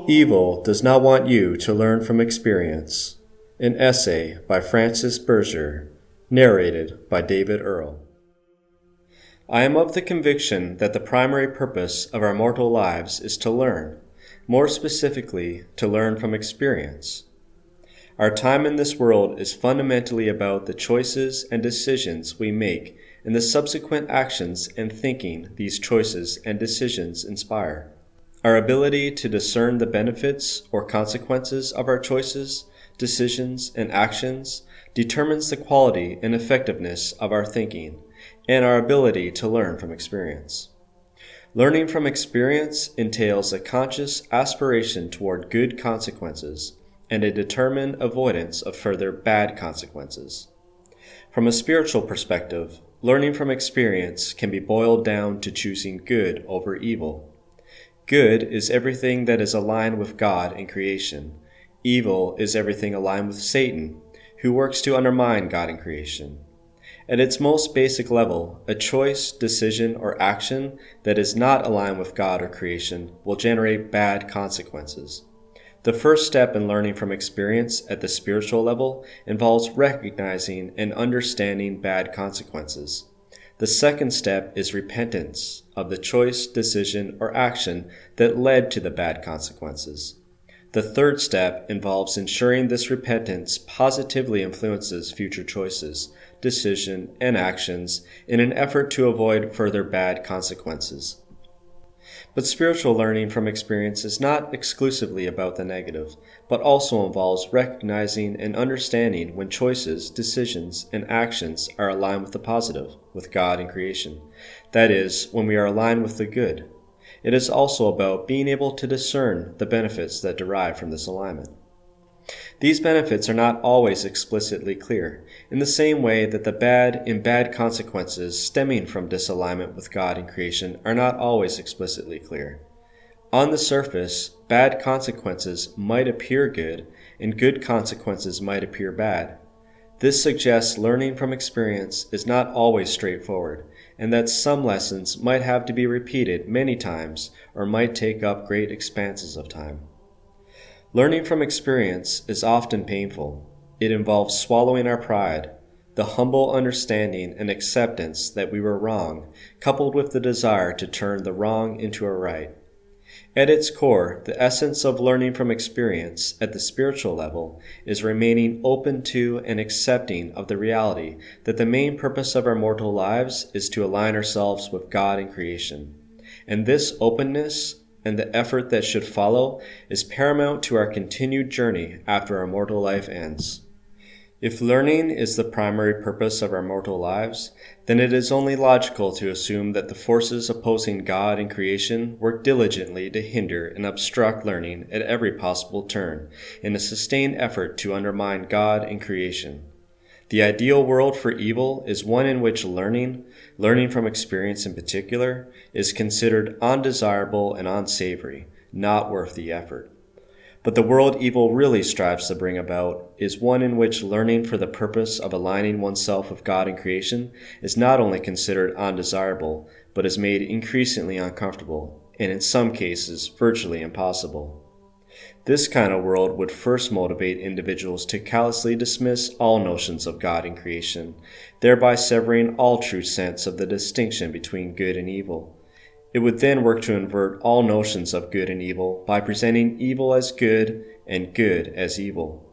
Evil does not want you to learn from experience. An essay by Francis Berger, narrated by David Earle. I am of the conviction that the primary purpose of our mortal lives is to learn, more specifically, to learn from experience. Our time in this world is fundamentally about the choices and decisions we make and the subsequent actions and thinking these choices and decisions inspire. Our ability to discern the benefits or consequences of our choices, decisions, and actions determines the quality and effectiveness of our thinking and our ability to learn from experience. Learning from experience entails a conscious aspiration toward good consequences and a determined avoidance of further bad consequences. From a spiritual perspective, learning from experience can be boiled down to choosing good over evil. Good is everything that is aligned with God and creation. Evil is everything aligned with Satan, who works to undermine God and creation. At its most basic level, a choice, decision, or action that is not aligned with God or creation will generate bad consequences. The first step in learning from experience at the spiritual level involves recognizing and understanding bad consequences. The second step is repentance of the choice, decision, or action that led to the bad consequences. The third step involves ensuring this repentance positively influences future choices, decision, and actions in an effort to avoid further bad consequences. But spiritual learning from experience is not exclusively about the negative, but also involves recognizing and understanding when choices, decisions, and actions are aligned with the positive, with God and creation. That is, when we are aligned with the good. It is also about being able to discern the benefits that derive from this alignment. These benefits are not always explicitly clear, in the same way that the bad consequences stemming from disalignment with God and creation are not always explicitly clear. On the surface, bad consequences might appear good, and good consequences might appear bad. This suggests learning from experience is not always straightforward, and that some lessons might have to be repeated many times or might take up great expanses of time. Learning from experience is often painful. It involves swallowing our pride, the humble understanding and acceptance that we were wrong, coupled with the desire to turn the wrong into a right. At its core, the essence of learning from experience at the spiritual level is remaining open to and accepting of the reality that the main purpose of our mortal lives is to align ourselves with God and creation. And this openness and the effort that should follow is paramount to our continued journey after our mortal life ends. If learning is the primary purpose of our mortal lives, then it is only logical to assume that the forces opposing God and creation work diligently to hinder and obstruct learning at every possible turn, in a sustained effort to undermine God and creation. The ideal world for evil is one in which learning from experience in particular, is considered undesirable and unsavory, not worth the effort. But the world evil really strives to bring about is one in which learning for the purpose of aligning oneself with God and creation is not only considered undesirable, but is made increasingly uncomfortable, and in some cases virtually impossible. This kind of world would first motivate individuals to callously dismiss all notions of God and creation, thereby severing all true sense of the distinction between good and evil. It would then work to invert all notions of good and evil by presenting evil as good and good as evil.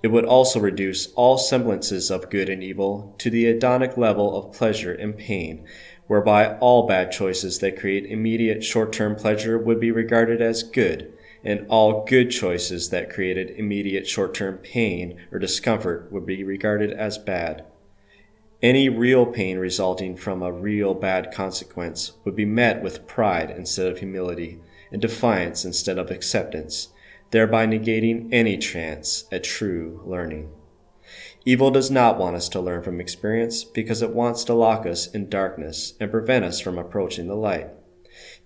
It would also reduce all semblances of good and evil to the hedonic level of pleasure and pain, whereby all bad choices that create immediate short-term pleasure would be regarded as good, and all good choices that created immediate short-term pain or discomfort would be regarded as bad. Any real pain resulting from a real bad consequence would be met with pride instead of humility, and defiance instead of acceptance, thereby negating any chance at true learning. Evil does not want us to learn from experience because it wants to lock us in darkness and prevent us from approaching the light.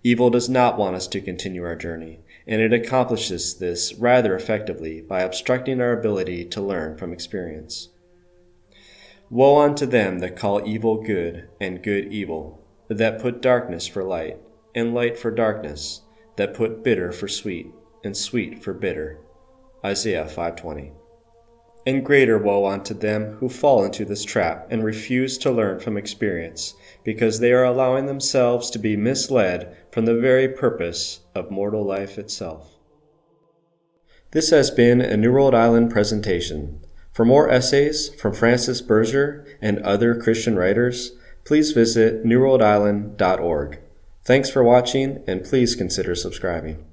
Evil does not want us to continue our journey, and it accomplishes this rather effectively by obstructing our ability to learn from experience. Woe unto them that call evil good, and good evil, that put darkness for light, and light for darkness, that put bitter for sweet. and sweet for bitter. Isaiah 5:20. And greater woe unto them who fall into this trap and refuse to learn from experience, because they are allowing themselves to be misled from the very purpose of mortal life itself. This has been a New Rhode Island presentation. For more essays from Francis Berger and other Christian writers, please visit newrhodeisland.org. Thanks for watching, and please consider subscribing.